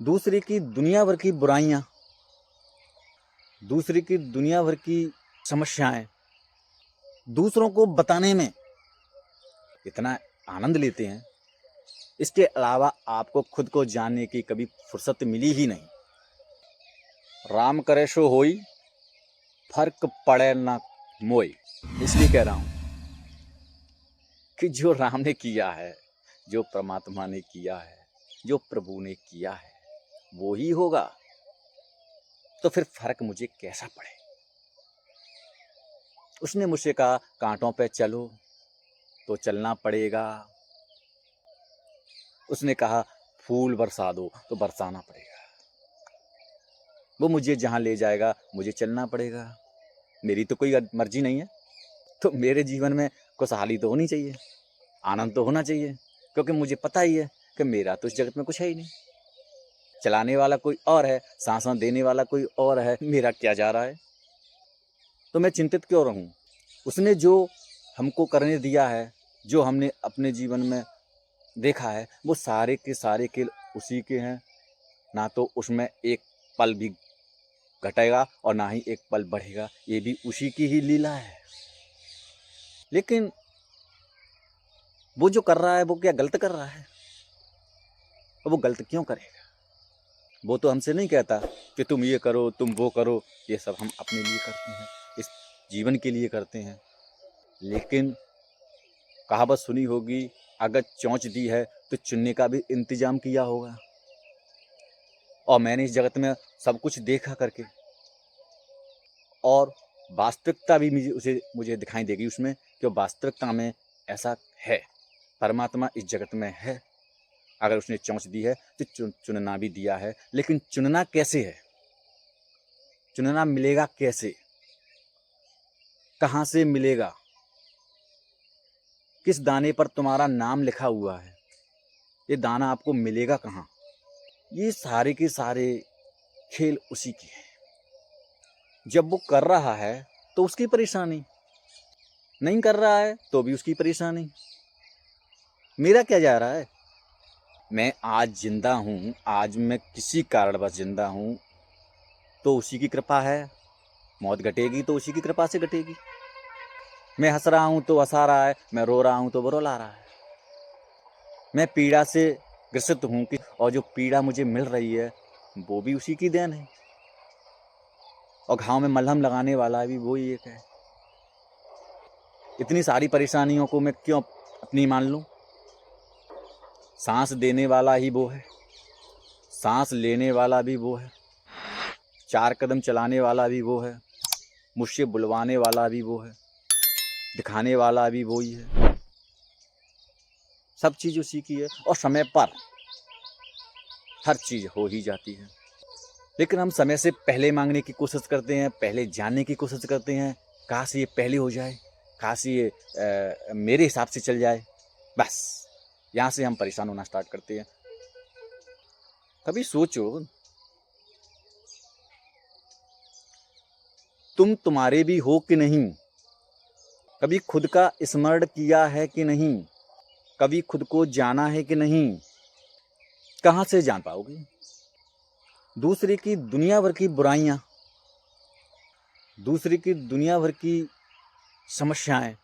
दूसरे की दुनिया भर की बुराइयां, दूसरे की दुनिया भर की समस्याएं दूसरों को बताने में इतना आनंद लेते हैं, इसके अलावा आपको खुद को जानने की कभी फुर्सत मिली ही नहीं। राम करे सो होई, फर्क पड़े ना मोई। इसलिए कह रहा हूं कि जो राम ने किया है, जो परमात्मा ने किया है, जो प्रभु ने किया है, वो ही होगा। तो फिर फर्क मुझे कैसा पड़े। उसने मुझसे कहा कांटों पे चलो तो चलना पड़ेगा। उसने कहा फूल बरसा दो तो बरसाना पड़ेगा। वो मुझे जहां ले जाएगा मुझे चलना पड़ेगा। मेरी तो कोई मर्जी नहीं है। तो मेरे जीवन में खुशहाली तो होनी चाहिए, आनंद तो होना चाहिए, क्योंकि मुझे पता ही है कि मेरा तो इस जगत में कुछ है ही नहीं। चलाने वाला कोई और है, सांसें देने वाला कोई और है, मेरा क्या जा रहा है। तो मैं चिंतित क्यों रहूं। उसने जो हमको करने दिया है, जो हमने अपने जीवन में देखा है, वो सारे के सारे खेल उसी के हैं। ना तो उसमें एक पल भी घटेगा और ना ही एक पल बढ़ेगा, ये भी उसी की ही लीला है। लेकिन वो जो कर रहा है वो क्या गलत कर रहा है? और वो गलत क्यों करेगा? वो तो हमसे नहीं कहता कि तुम ये करो, तुम वो करो। ये सब हम अपने लिए करते हैं, इस जीवन के लिए करते हैं। लेकिन कहावत सुनी होगी, अगर चोंच दी है तो चुनने का भी इंतजाम किया होगा। और मैंने इस जगत में सब कुछ देखा करके, और वास्तविकता भी मुझे दिखाई देगी उसमें, कि वास्तविकता में ऐसा है। परमात्मा इस जगत में है। अगर उसने चोंच दी है तो चुनना भी दिया है। लेकिन चुनना कैसे है? चुनना मिलेगा कैसे? कहाँ से मिलेगा? किस दाने पर तुम्हारा नाम लिखा हुआ है? ये दाना आपको मिलेगा कहाँ? ये सारे के सारे खेल उसी के हैं। जब वो कर रहा है तो उसकी परेशानी, नहीं कर रहा है तो भी उसकी परेशानी। मेरा क्या जा रहा है? मैं आज जिंदा हूँ, आज मैं किसी कारणवश जिंदा हूँ तो उसी की कृपा है। मौत घटेगी तो उसी की कृपा से घटेगी। मैं हंस रहा हूँ तो हंसा रहा है, मैं रो रहा हूँ तो वो रुला रहा है। मैं पीड़ा से ग्रसित हूँ कि, और जो पीड़ा मुझे मिल रही है वो भी उसी की देन है। और घाव में मलहम लगाने वाला भी वो ही एक है। इतनी सारी परेशानियों को मैं क्यों अपनी मान लूँ? सांस देने वाला ही वो है, सांस लेने वाला भी वो है, 4 कदम चलाने वाला भी वो है, मुझसे बुलवाने वाला भी वो है, दिखाने वाला भी वो ही है। सब चीज़ उसी की है और समय पर हर चीज़ हो ही जाती है। लेकिन हम समय से पहले मांगने की कोशिश करते हैं, पहले जानने की कोशिश करते हैं। काश ये पहले हो जाए, काश ये मेरे हिसाब से चल जाए। बस यहाँ से हम परेशान होना स्टार्ट करते हैं। कभी सोचो, तुम तुम्हारे भी हो कि नहीं? कभी खुद का स्मरण किया है कि नहीं? कभी खुद को जाना है कि नहीं? कहाँ से जान पाओगे? दूसरे की दुनिया भर की बुराइयां, दूसरे की दुनिया भर की समस्याएं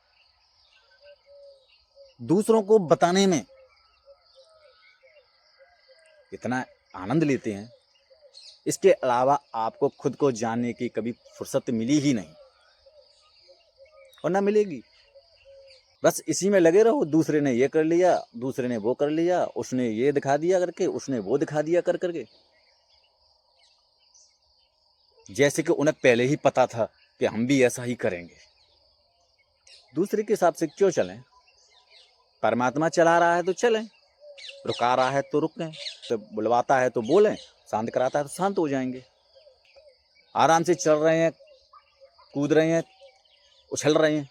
दूसरों को बताने में इतना आनंद लेते हैं, इसके अलावा आपको खुद को जानने की कभी फुर्सत मिली ही नहीं और ना मिलेगी। बस इसी में लगे रहो, दूसरे ने ये कर लिया, दूसरे ने वो कर लिया, उसने ये दिखा दिया करके, उसने वो दिखा दिया कर करके। जैसे कि उन्हें पहले ही पता था कि हम भी ऐसा ही करेंगे। दूसरे के हिसाब से क्यों चलें? परमात्मा चला रहा है तो चलें, रुका रहा है तो रुकें, तो बुलवाता है तो बोलें, शांत कराता है तो शांत हो जाएंगे। आराम से चल रहे हैं, कूद रहे हैं, उछल रहे हैं,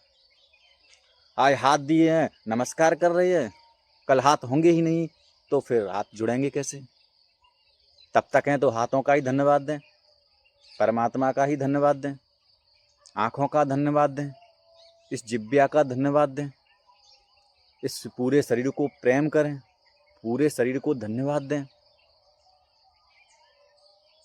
आज हाथ दिए हैं, नमस्कार कर रहे हैं, कल हाथ होंगे ही नहीं तो फिर हाथ जुड़ेंगे कैसे? तब तक हैं तो हाथों का ही धन्यवाद दें, परमात्मा का ही धन्यवाद दें, आँखों का धन्यवाद दें, इस जिह्वा का धन्यवाद दें, इस पूरे शरीर को प्रेम करें, पूरे शरीर को धन्यवाद दें।